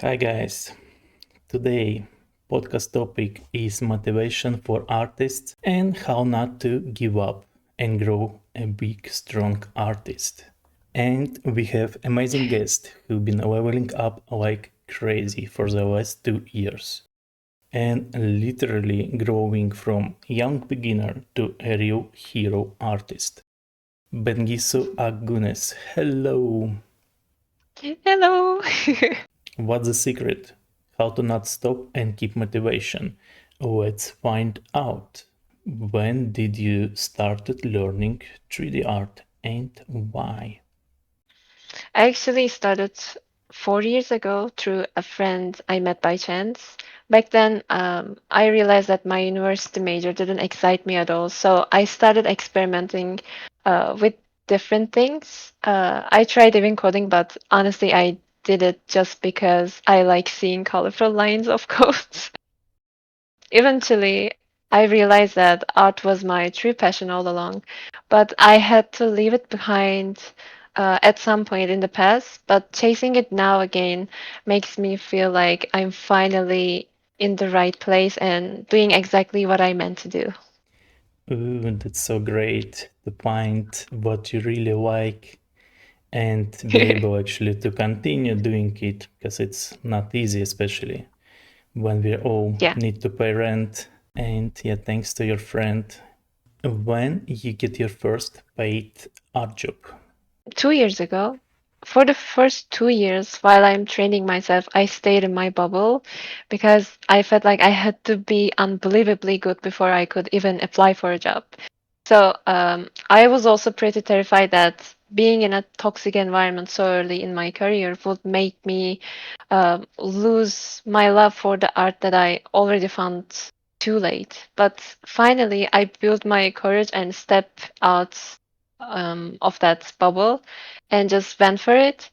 Hi guys. Today podcast topic is motivation for artists and how not to give up and grow a big strong artist. And we have amazing guests who've been leveling up like crazy for the last 2 years and literally growing from young beginner to a real hero artist. Bengisu Akgunes, hello. Hello. What's the secret? How to not stop and keep motivation? Let's find out. When did you started learning 3D art and why? I actually started 4 years ago through a friend I met by chance. Back then, I realized that my university major didn't excite me at all, so I started experimenting with different things. I tried even coding, but honestly, I did it just because I like seeing colorful lines of codes. Eventually, I realized that art was my true passion all along, but I had to leave it behind at some point in the past. But chasing it now again makes me feel like I'm finally in the right place and doing exactly what I meant to do. Ooh, that's so great to find what you really like and be able actually to continue doing it because it's not easy, especially when we all Yeah, need to pay rent. And yeah, thanks to your friend. When you get your first paid art job? 2 years ago. For the first 2 years, while I'm training myself, I stayed in my bubble because I felt like I had to be unbelievably good before I could even apply for a job. So I was also pretty terrified that being in a toxic environment so early in my career would make me lose my love for the art that I already found too late. But finally, I built my courage and stepped out of that bubble and just went for it.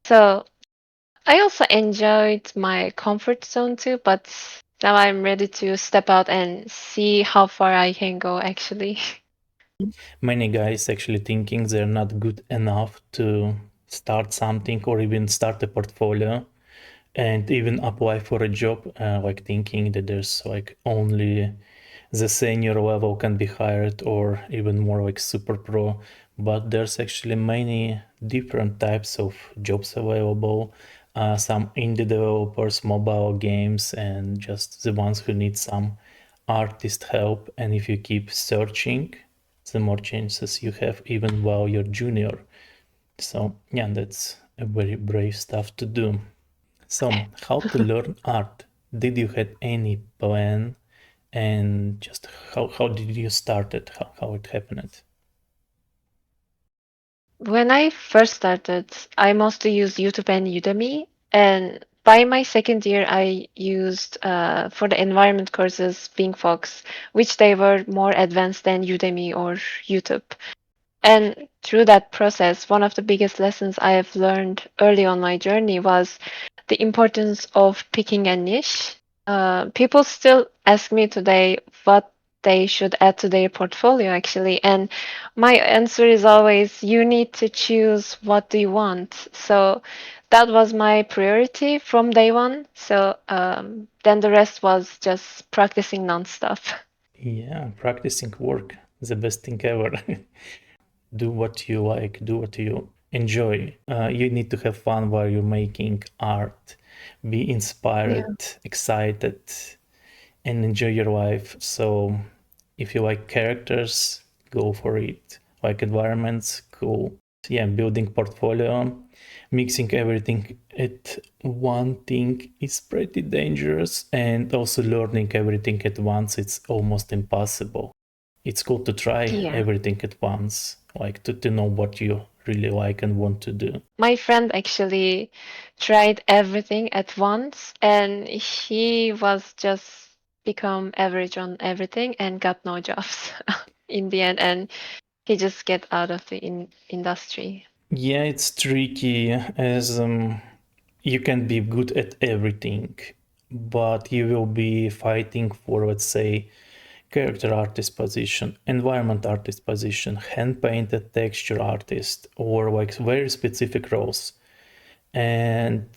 So I also enjoyed my comfort zone too, but now I'm ready to step out and see how far I can go actually. Many guys actually thinking they're not good enough to start something or even start a portfolio and even apply for a job, like thinking that there's like only the senior level can be hired or even more like super pro, but there's actually many different types of jobs available. Some indie developers, mobile games, and just the ones who need some artist help. And if you keep searching, the more chances you have even while you're junior. So yeah, that's a very brave stuff to do. So how to learn art? Did you had any plan and just how did you start it? How it happened? When I first started, I mostly used YouTube and Udemy, and by my second year, I used for the environment courses Fox, which they were more advanced than Udemy or YouTube. And through that process, one of the biggest lessons I have learned early on my journey was the importance of picking a niche. People still ask me today what they should add to their portfolio, actually. And my answer is always you need to choose what do you want. So that was my priority from day one. So then the rest was just practicing nonstop. Yeah, practicing work, the best thing ever. Do what you like, do what you enjoy. You need to have fun while you're making art. Be Yeah. inspired, excited, and enjoy your life. So if you like characters, go for it. Like environments, cool. Yeah, building portfolio, mixing everything at one thing is pretty dangerous, and also learning everything at once, it's almost impossible. It's cool to try Yeah. everything at once, like to know what you really like and want to do. My friend actually tried everything at once and he was just become average on everything and got no jobs in the end and he just get out of the industry. Yeah, it's tricky as you can be good at everything, but you will be fighting for, let's say, character artist position, environment artist position, hand painted texture artist, or like very specific roles. And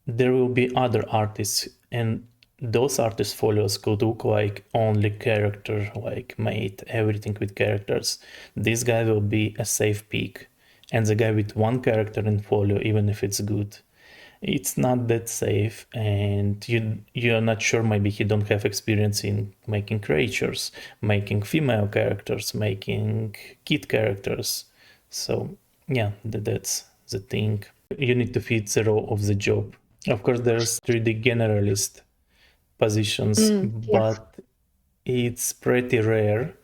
there will be other artists, and those artists follows could look like only character, like made everything with characters. This guy will be a safe pick, and the guy with one character in folio, even if it's good, it's not that safe, and you're not sure, maybe he don't have experience in making creatures, making female characters, making kid characters. So yeah, that's the thing. You need to fit the role of the job. Of course there's 3D generalist positions, Yes. but it's pretty rare,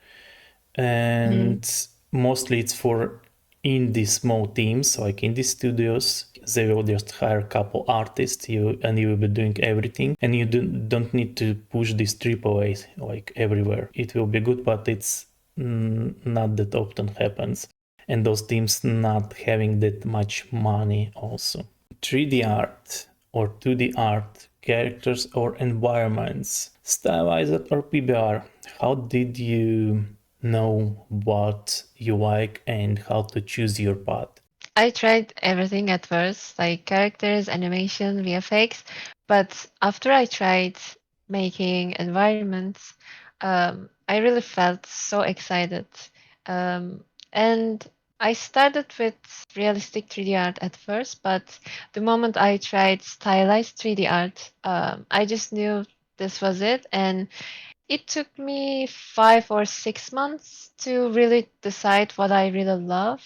and mostly it's for indie small teams, like indie studios. They will just hire a couple artists, you will be doing everything, and you don't need to push this AAA like everywhere. It will be good, but it's not that often happens, and those teams not having that much money also. 3D art or 2D art, characters or environments, stylized or PBR. How did you know what you like and how to choose your path? I tried everything at first, like characters, animation, VFX, but after I tried making environments, I really felt so excited. Um, and I started with realistic 3D art at first, but the moment I tried stylized 3D art, I just knew this was it. And it took me 5 or 6 months to really decide what I really love.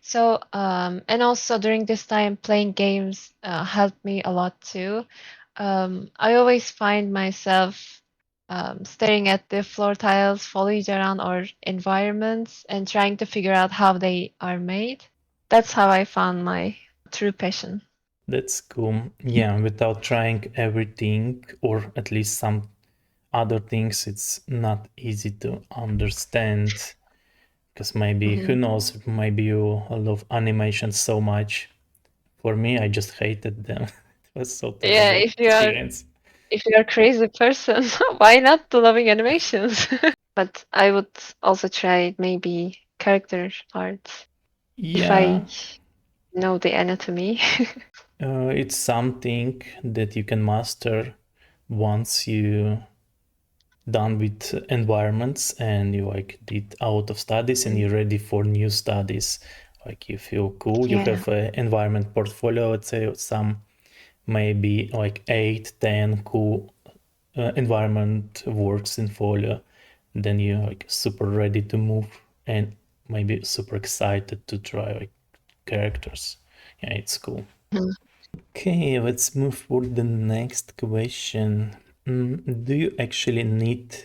So, and also during this time, playing games helped me a lot too. I always find myself staring at the floor tiles, foliage around, or environments and trying to figure out how they are made. That's how I found my true passion. That's cool. Yeah, without trying everything or at least some other things, it's not easy to understand. Because maybe, who Mhm. knows, maybe you love animation so much. For me, I just hated them. It was so Yeah, terrible experience. if you're a crazy person, why not to loving animations? But I would also try maybe character art if Yeah, I know the anatomy. it's something that you can master once you done with environments and you like did out of studies and Mm. you're ready for new studies. Like you feel cool, you Yeah. have an environment portfolio, let's say some maybe like 8, 10 cool environment works in folio, then you're like super ready to move and maybe super excited to try like characters. Yeah, it's cool. Mhm. Okay, let's move for the next question. Do you actually need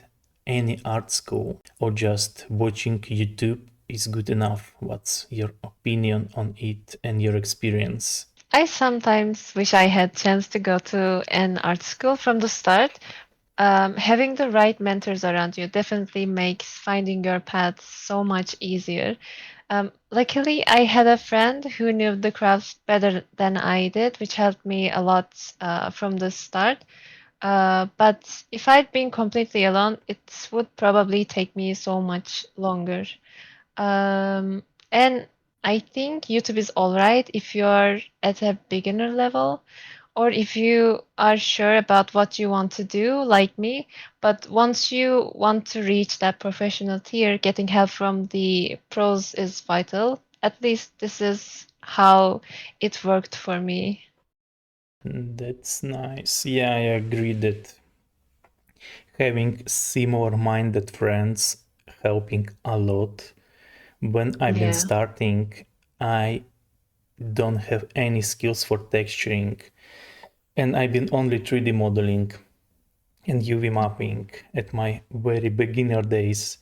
any art school or just watching YouTube is good enough? What's your opinion on it and your experience? I sometimes wish I had chance to go to an art school from the start. Having the right mentors around you definitely makes finding your path so much easier. Luckily, I had a friend who knew the craft better than I did, which helped me a lot from the start. But if I'd been completely alone, it would probably take me so much longer. Um, and I think YouTube is all right if you are at a beginner level or if you are sure about what you want to do, like me. But once you want to reach that professional tier, getting help from the pros is vital. At least this is how it worked for me. That's nice. Yeah, I agree that having similar minded friends helping a lot. When I've been Yeah. starting, I don't have any skills for texturing, and I've been only 3D modeling and UV mapping at my very beginner days.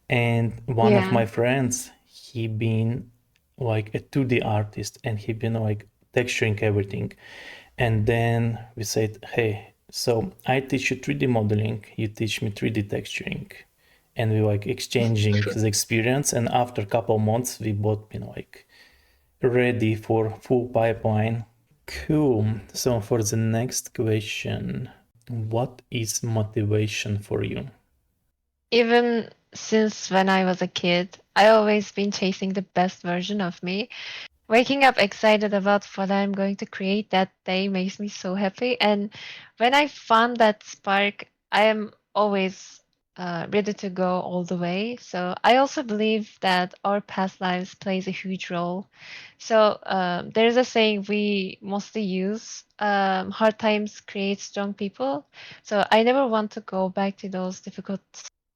And one of Yeah. my friends, he been like a 2D artist and he been like texturing everything. And then we said, hey, so I teach you 3D modeling, you teach me 3D texturing. And we like exchanging the experience. And after a couple months, we both been like ready for full pipeline. Cool. So for the next question, what is motivation for you? Even since when I was a kid, I always been chasing the best version of me. Waking up excited about what I'm going to create that day makes me so happy. And when I found that spark, I am always ready to go all the way. So I also believe that our past lives plays a huge role. So there's a saying we mostly use: hard times create strong people. So I never want to go back to those difficult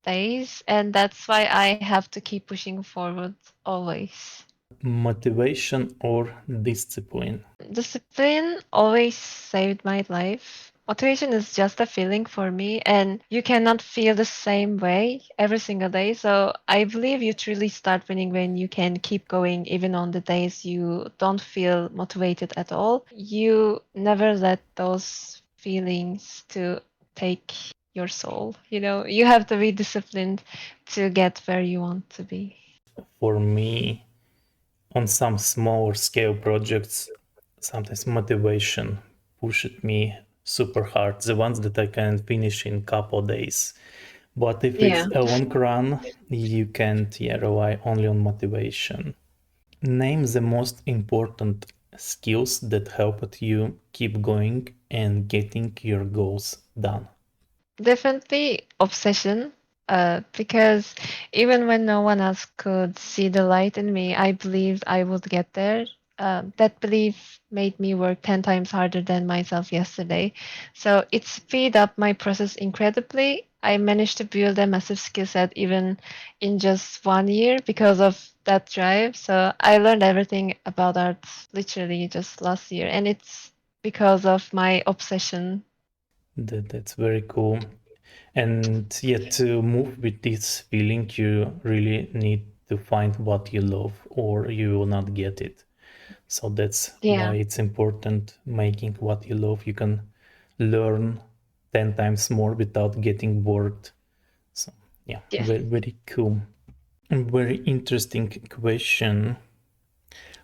days, and that's why I have to keep pushing forward always. Motivation or discipline? Discipline always saved my life. Motivation is just a feeling for me, and you cannot feel the same way every single day. So I believe you truly start winning when you can keep going, even on the days you don't feel motivated at all. You never let those feelings to take your soul. You have to be disciplined to get where you want to be. For me, on some smaller scale projects, sometimes motivation pushed me super hard, the ones that I can finish in couple days. But if it's Yeah. a long run, you can't rely only on motivation. Name the most important skills that helped you keep going and getting your goals done. Definitely obsession, because even when no one else could see the light in me, I believed I would get there. That belief made me work 10 times harder than myself yesterday. So it speed up my process incredibly. I managed to build a massive skill set even in just 1 year because of that drive. So I learned everything about art literally just last year, and it's because of my obsession. That's very cool. And yet, to move with this feeling, you really need to find what you love, or you will not get it. So that's why Yeah. it's important making what you love. You can learn 10 times more without getting bored. So, yeah, Yes. very, very cool. Very interesting question.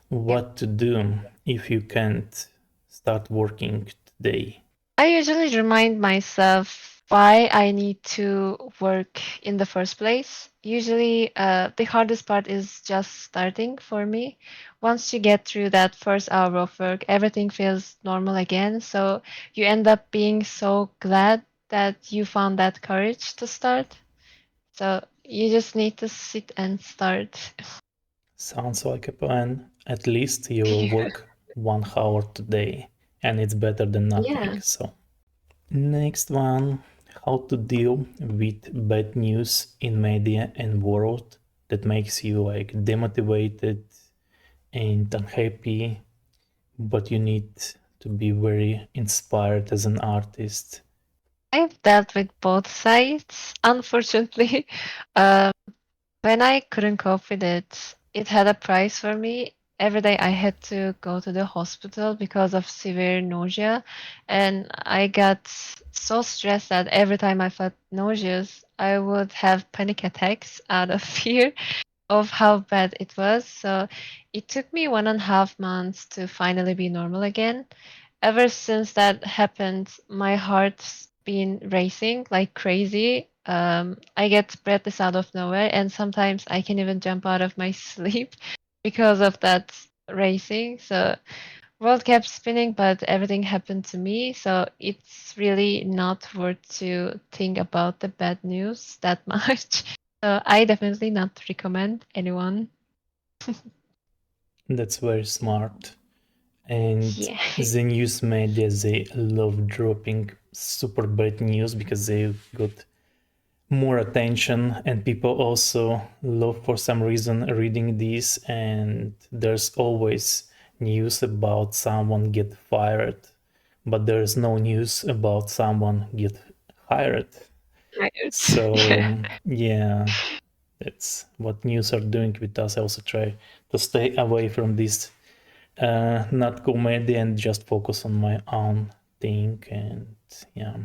What to do if you can't start working today? I usually remind myself why I need to work in the first place. Usually, the hardest part is just starting for me. Once you get through that first hour of work, everything feels normal again. So you end up being so glad that you found that courage to start. So you just need to sit and start. Sounds like a plan. At least you will work 1 hour today, and it's better than nothing. Yeah. So, next one, how to deal with bad news in media and world that makes you like demotivated and unhappy, but you need to be very inspired as an artist. I've dealt with both sides, unfortunately. Um, When I couldn't cope with it, it had a price for me. Every day I had to go to the hospital because of severe nausea, and I got so stressed that every time I felt nauseous, I would have panic attacks out of fear of how bad it was. So it took me 1.5 months to finally be normal again. Ever since that happened, my heart's been racing like crazy. I get breathless out of nowhere, and sometimes I can even jump out of my sleep because of that racing. So world kept spinning, but everything happened to me. So it's really not worth to think about the bad news that much. So I definitely not recommend anyone. That's very smart. And Yeah. the news media, they love dropping super bad news because they got more attention, and people also love for some reason reading this, and there's always news about someone get fired, but there's no news about someone get hired. Tired. Yeah. So yeah, that's what news are doing with us. I also try to stay away from this not comedy and just focus on my own thing. And yeah,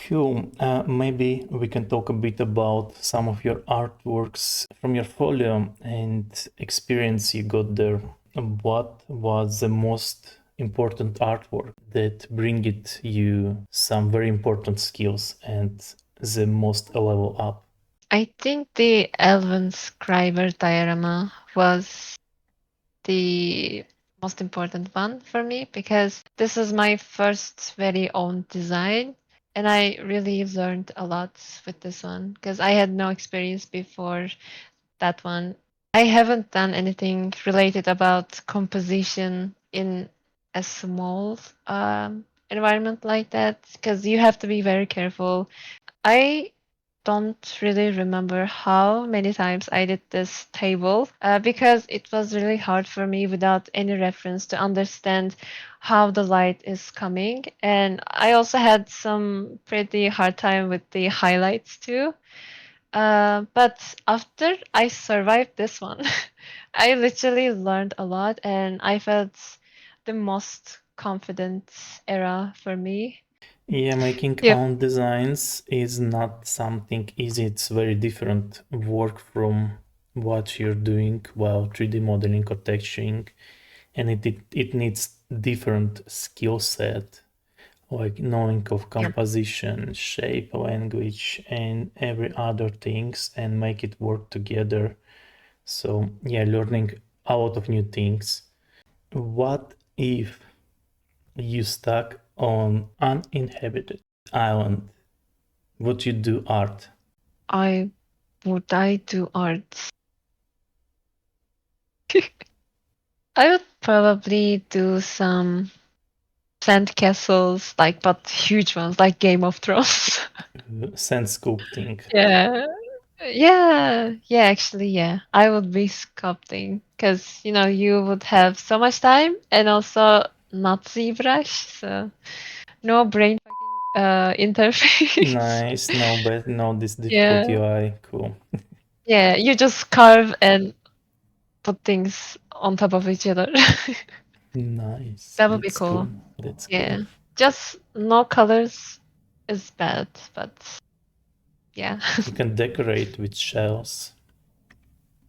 cool. Maybe we can talk a bit about some of your artworks from your folio and experience you got there. What was the most important artwork that bring it you some very important skills and the most level up? I think the Elven Scriber diorama was the most important one for me because this is my first very own design. And I really learned a lot with this one because I had no experience before that one. I haven't done anything related about composition in a small environment like that because you have to be very careful. I don't really remember how many times I did this table because it was really hard for me without any reference to understand how the light is coming. And I also had some pretty hard time with the highlights too. But after I survived this one, I literally learned a lot and I felt the most confident era for me. Yeah, making Yep. own designs is not something easy. It's very different work from what you're doing while 3D modeling or texturing, and it needs different skill set, like knowing of Yep. composition, shape, language, and every other things, and make it work together. So yeah, learning a lot of new things. What if you stuck on uninhabited island? Would you do art? I I do art? I would probably do some sand castles, like but huge ones, like Game of Thrones. Sand sculpting. Yeah. Yeah, actually, yeah. I would be sculpting because, you would have so much time and also not ZBrush, so no brain interface. Nice. No, but no, this difficult Yeah. UI. Cool. Yeah, you just carve and put things on top of each other. Nice. That would be That's cool. cool. That's cool. Yeah. Just no colors is bad, but yeah. You can decorate with shells.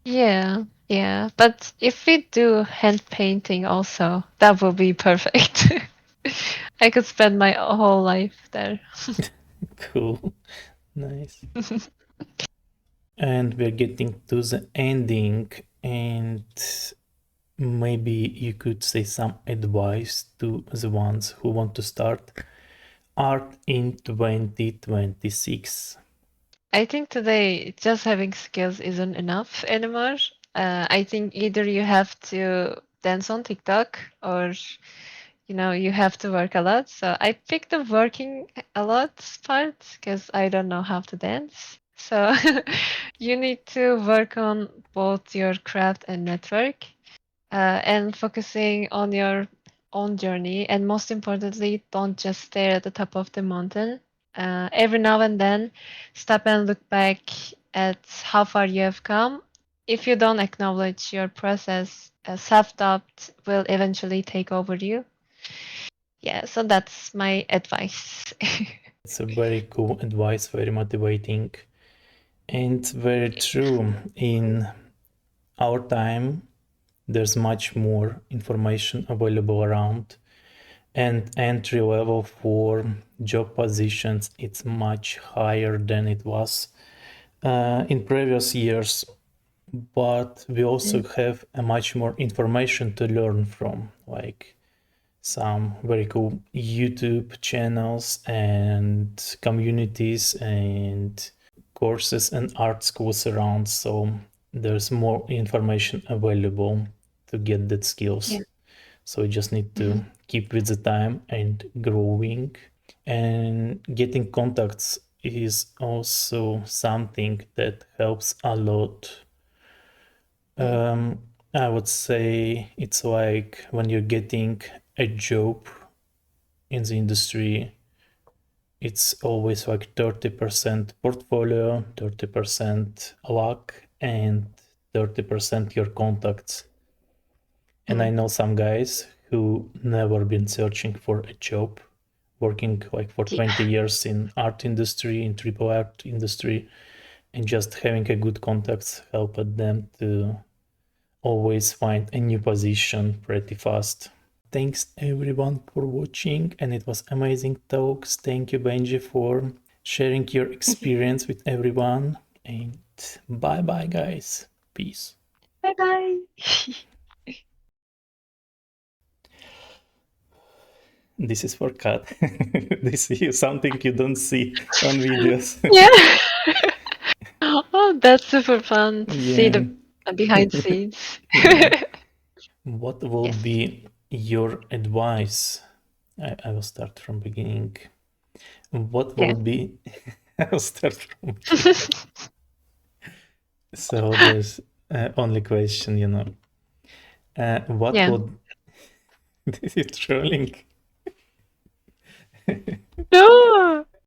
Yeah, yeah. But if we do hand painting also, that would be perfect. I could spend my whole life there. Cool. Nice. And we're getting to the ending, and maybe you could say some advice to the ones who want to start art in 2026. I think today just having skills isn't enough anymore. I think either you have to dance on TikTok or you have to work a lot. So I picked the working a lot part because I don't know how to dance. So you need to work on both your craft and network, and focusing on your own journey. And most importantly, don't just stare at the top of the mountain. Every now and then, stop and look back at how far you have come. If you don't acknowledge your process, self-doubt will eventually take over you. Yeah, so that's my advice. It's a very cool advice, very motivating, and very true. In our time, there's much more information available around, and entry level for job positions it's much higher than it was in previous years, but we also Mm, have a much more information to learn from, like some very cool YouTube channels and communities and courses and art schools around. So there's more information available to get that yeah. skills. So you just need to Mhm. keep with the time and growing. And getting contacts is also something that helps a lot. Mm. um, I would say it's like when you're getting a job in the industry, it's always like 30% portfolio, 30% luck, and 30% your contacts. And I Mm. know some guys who never been searching for a job, working like for Yeah. 20 years in art industry, in triple art industry, and just having a good contacts helped them to always find a new position pretty fast. Thanks everyone for watching, and it was amazing talks. Thank you, Benji, for sharing your experience with everyone. And bye bye, guys. Peace. Bye bye. This is for cut. This is something you don't see on videos. Yeah. Oh, that's super fun to see Yeah. the behind scenes. Yeah. What will Yes. be your advice? I will start from beginning. What will Yeah. be I'll start from so there's only question, what Yeah. would this is trolling. No.